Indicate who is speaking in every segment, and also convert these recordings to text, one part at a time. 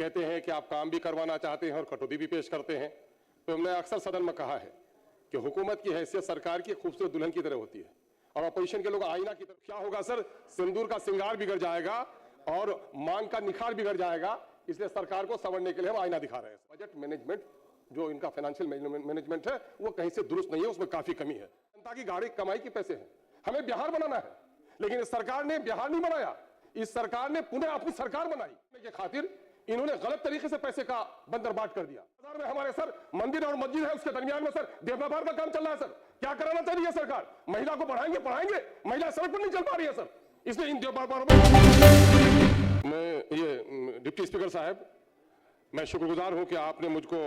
Speaker 1: कहते हैं कि आप काम भी करवाना चाहते हैं और कटौती भी पेश करते हैं। तो हमने अक्सर सदन में कहा है कि हुकूमत की हैसियत सरकार की खूबसूरत दुल्हन की तरह होती है और अपोजिशन के लोग आईना की तरह। क्या होगा सर, सिंदूर का श्रृंगार बिगड़ जाएगा और मांग का निखार बिगड़ जाएगा। इसलिए सरकार को संवरने के लिए हम आईना दिखा रहे हैं। बजट मैनेजमेंट जो इनका फाइनेंशियल मैनेजमेंट है वो कहीं से दुरुस्त नहीं है, उसमें काफी कमी है। जनता की गाड़ी कमाई के पैसे हैं, हमें बिहार बनाना है, लेकिन इस सरकार ने बिहार नहीं बनाया। इस सरकार ने पुनः अपनी सरकार बनाई के खातिर इन्होंने गलत तरीके से पैसे का बंदर बाट कर दिया। बाजार में हमारे सर मंदिर और मस्जिद है, उसके दरमियान में सर देह व्यापार का काम चल रहा है। सर क्या कराना चाहिए सरकार? महिला को पढ़ाएंगे, महिला सड़क पर नहीं चल पा रही है सर। इसलिए इन देह व्यापार मैं ये डिप्टी स्पीकर साहब, मैं शुक्रगुजार हूं कि आपने मुझको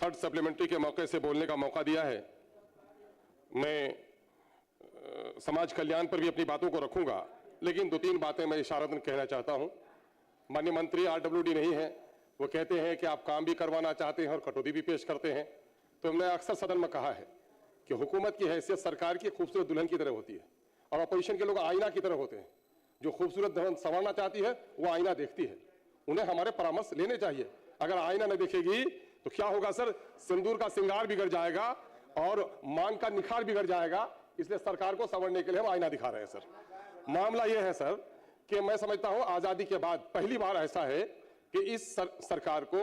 Speaker 1: थर्ड सप्लीमेंट्री के मौके से बोलने का मौका दिया है। मैं समाज कल्याण पर भी अपनी बातों को रखूंगा, लेकिन दो तीन बातें मैं इशारतन कहना चाहता हूं। माननीय मंत्री आरडब्ल्यूडी नहीं है, वो कहते हैं कि आप काम भी करवाना चाहते हैं और कटौती भी पेश करते हैं। तो हमने अक्सर सदन में कहा है कि हुकूमत की हैसियत सरकार की खूबसूरत दुल्हन की तरह होती है और अपोजिशन के लोग आईना की तरह होते हैं। जो खूबसूरत दुल्हन संवारना चाहती है वो आईना देखती है, उन्हें हमारे परामर्श लेने चाहिए। अगर आईना न देखेगी तो क्या होगा सर, सिंदूर का श्रृंगार बिगड़ जाएगा और मांग का निखार बिगड़ जाएगा। इसलिए सरकार को संवरने के लिए हम आईना दिखा रहे हैं। सर मामला यह है सर कि मैं समझता हूं आजादी के बाद पहली बार ऐसा है कि इस सरकार को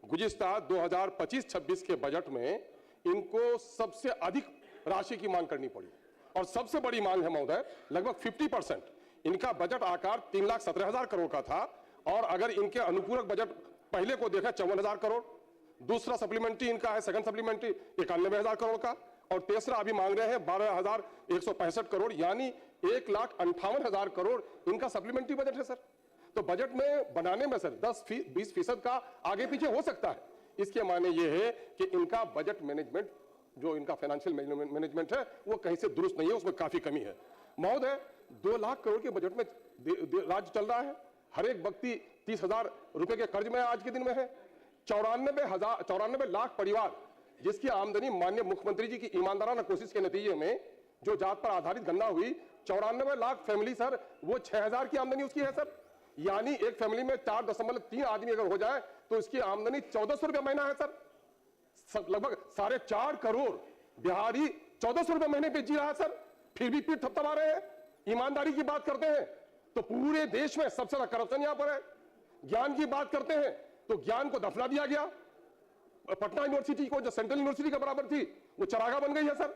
Speaker 1: गुज़िश्ता 2025-26 के बजट में इनको सबसे अधिक राशि की मांग करनी पड़ी और सबसे बड़ी मांग है महोदय, लगभग 50%। इनका बजट आकार 3,17,000 करोड़ का था और अगर इनके अनुपूरक बजट पहले को देखा 54,000 करोड़, दूसरा सप्लीमेंट्री इनका है सेकंड सप्लीमेंट्री 91,000 करोड़ का और तीसरा अभी मांग रहे हैं 12,165 करोड़, यानी 1,58,000 करोड़ इनका सप्लीमेंट्री बजट है सर। तो बजट में बनाने में सर 10-20% का आगे पीछे हो सकता है। इसके माने ये है कि इनका बजट मैनेजमेंट जो इनका फाइनेंशियल मैनेजमेंट है वो कहीं से दुरुस्त नहीं है, उसमें काफी कमी है। महोदय 2 लाख करोड़ के बजट में राज्य चल रहा है, हर एक व्यक्ति 30,000 रुपए के कर्ज में आज के दिन में है। 94 लाख परिवार जिसकी आमदनी माननीय मुख्यमंत्री जी की ईमानदाराना कोशिश के नतीजे में जो जात पर आधारित गणना हुई, 94 लाख फैमिली सर वो 6,000 की आमदनी उसकी है सर। यानी एक फैमिली में 4.3 आदमी अगर हो जाए तो इसकी आमदनी 1,400 रुपए महीना है सर। लगभग 4.5 करोड़ बिहारी 1,400 रुपए महीने पे जी रहा है सर, फिर भी पीठ थपथपा रहे हैं। ईमानदारी की बात करते हैं तो पूरे देश में सबसे ज्यादा करप्शन यहां पर है। ज्ञान की बात करते हैं तो ज्ञान को दफना दिया गया। पटना यूनिवर्सिटी को जो सेंट्रल यूनिवर्सिटी के बराबर थी वो चरागा बन गई है सर।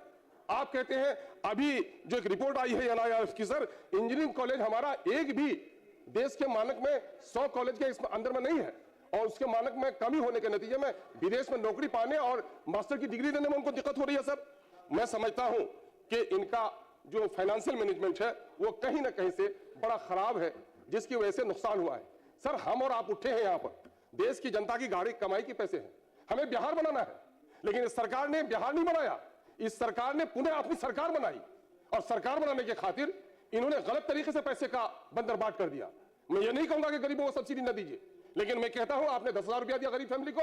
Speaker 1: आप कहते हैं अभी जो एक रिपोर्ट आई है एनआईआरएफ की सर, इंजीनियरिंग कॉलेज हमारा एक भी देश के मानक में 100 कॉलेज के इसमें अंदर में नहीं है और उसके मानक में कमी होने के नतीजे में विदेश में नौकरी पाने और मास्टर की डिग्री देने में उनको दिक्कत हो रही है सर। मैं समझता हूं कि इनका जो फाइनेंशियल मैनेजमेंट है वो कहीं ना कहीं से बड़ा खराब है, जिसकी वजह से नुकसान हुआ है सर। हम और आप उठे हैं यहां पर, देश की जनता की गाड़ी कमाई के पैसे हैं, हमें बिहार बनाना है, लेकिन इस सरकार ने बिहार नहीं बनाया। इस सरकार ने पुनः अपनी सरकार बनाई और सरकार बनाने के खातिर इन्होंने गलत तरीके से पैसे का बंदर बाट कर दिया। मैं ये नहीं कहूंगा कि गरीबों को सब्सिडी न दीजिए, लेकिन मैं कहता हूं आपने 10,000 रुपया दिया गरीब फैमिली को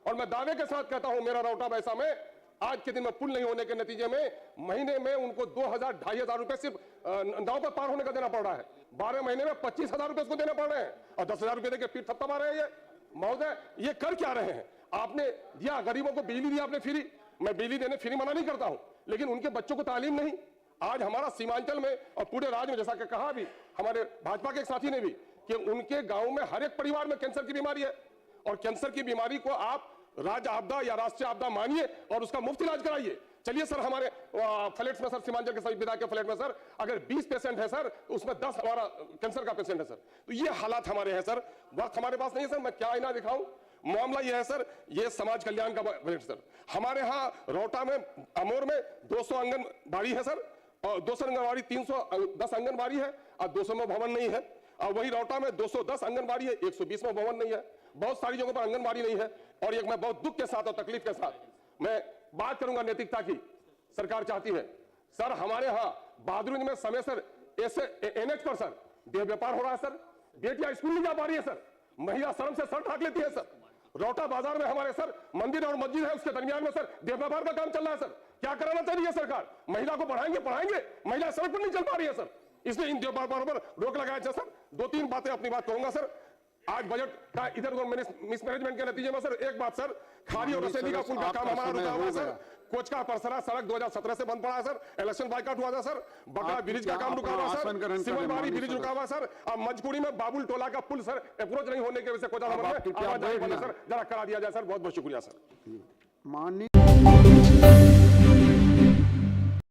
Speaker 1: और मैं दावे के साथ कहता हूं मेरा रौटा बैसा में आज के दिन में पुल नहीं होने के नतीजे में महीने में उनको 2,000-2,500 रुपए सिर्फ नाव पर पार होने का देना पड़ रहा है। 12 महीने में 25,000 रुपए उसको देना पड़ रहे हैं और 10,000 रुपए देकर पीठ थपथपा रहे हैं। महोदय ये कर क्या रहे हैं? आपने दिया गरीबों को, बिजली दी आपने फ्री, मैं बिजली देने फ्री मना नहीं करता हूं, लेकिन उनके बच्चों को तालीम नहीं। आज हमारा सीमांचल में और पूरे राज्य में, जैसा कि कहा भी हमारे भाजपा के एक साथी ने भी, कि उनके गांव में हर एक परिवार में कैंसर की बीमारी है और कैंसर की बीमारी को आप राज्य आपदा या राष्ट्रीय आपदा मानिए और उसका मुफ्त इलाज कराइए। चलिए सर, हमारे फ्लैट्स में सर, सीमांचल के सभी विधायक के फ्लैट में सर अगर 20 पेशेंट है सर तो उसमें 10 हमारा कैंसर का पेशेंट है सर। तो ये हालात हमारे हैं सर, वक्त हमारे पास नहीं है सर, मैं क्या आईना दिखाऊं। मामला यह है सर, ये समाज कल्याण का बजट सर। हमारे यहाँ रोहटा में, अमोर में 200 आंगनबाड़ी है सर और 200 आंगनबाड़ी, 310 आंगनबाड़ी है और 200 में भवन नहीं है। और वही रोहटा में 210 आंगनबाड़ी है, 120 में भवन नहीं है। बहुत सारी जगहों पर आंगनबाड़ी नहीं है। और एक मैं बहुत दुख के साथ और तकलीफ के साथ मैं बात करूंगा नैतिकता की, सरकार चाहती है सर हमारे यहाँ बहादुरगंज में समय सर ऐसे एनएच पर सर देह व्यापार हो रहा है सर। बेटियां स्कूल नहीं जा पा रही है सर, महिला शर्म से सर ढाक लेती है सर। रोहटा बाजार में हमारे सर मंदिर और मस्जिद है, उसके दरमियान में सर देह व्यापार का काम चल रहा है सर। क्या कराना चाहिए सरकार? महिला को पढ़ाएंगे, महिला सड़क पर नहीं चल पा रही है सर। इसलिए इन देह व्यापारों पर रोक लगाया जाए सर। 2-3 बातें अपनी बात कहूंगा सर। आज बजट का इधर उधर मिसमैनेजमेंट के नतीजे में सर एक बात सर, खादी और रसीदी का पुल का काम हमारा रुका हुआ है सर। कोच का परसरा सड़क 2017 से बंद पड़ा है सर। इलेक्शन बाइकआउट हुआ था सर। बकरा ब्रिज का काम रुका हुआ सर। सिमलबाड़ी ब्रिज रुका हुआ सर। अब मजकूरी में बाबुल टोला का पुल सर अप्रोच नहीं होने की वजह से कोचा नंबर में सर जरा करा दिया जाए सर। बहुत बहुत शुक्रिया सर।
Speaker 2: माननीय